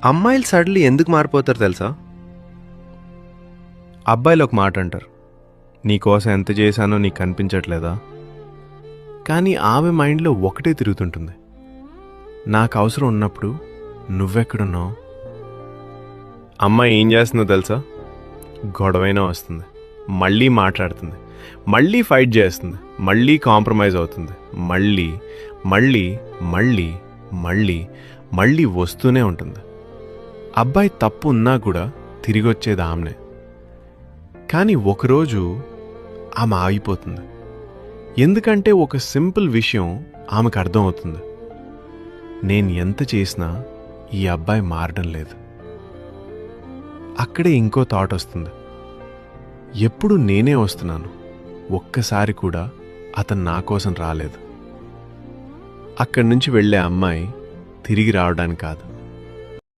అమ్మాయిలు సడన్లీ ఎందుకు మారిపోతారు తెలుసా? అబ్బాయిలు ఒక మాట అంటారు, నీకోసం ఎంత చేశానో నీకు కనిపించట్లేదా? కానీ ఆమె మైండ్లో ఒకటే తిరుగుతుంటుంది, నాకు అవసరం ఉన్నప్పుడు నువ్వెక్కడున్నావు? అమ్మాయి ఏం చేస్తుందో తెలుసా? గొడవైనా వస్తుంది, మళ్ళీ మాట్లాడుతుంది, మళ్ళీ ఫైట్ చేస్తుంది, మళ్ళీ కాంప్రమైజ్ అవుతుంది, మళ్ళీ మళ్ళీ మళ్ళీ మళ్ళీ మళ్ళీ వస్తూనే ఉంటుంది. అబ్బాయి తప్పు ఉన్నా కూడా తిరిగి వచ్చేది ఆమెనే. కానీ ఒకరోజు ఆమె ఆగిపోతుంది. ఎందుకంటే ఒక సింపుల్ విషయం ఆమెకు అర్థమవుతుంది, నేను ఎంత చేసినా ఈ అబ్బాయి మారడం లేదు. అక్కడే ఇంకో థాట్ వస్తుంది, ఎప్పుడు నేనే వస్తున్నాను, ఒక్కసారి కూడా అతను నా కోసం రాలేదు. అక్కడి నుంచి వెళ్ళే అమ్మాయి తిరిగి రావడానికి కాదు,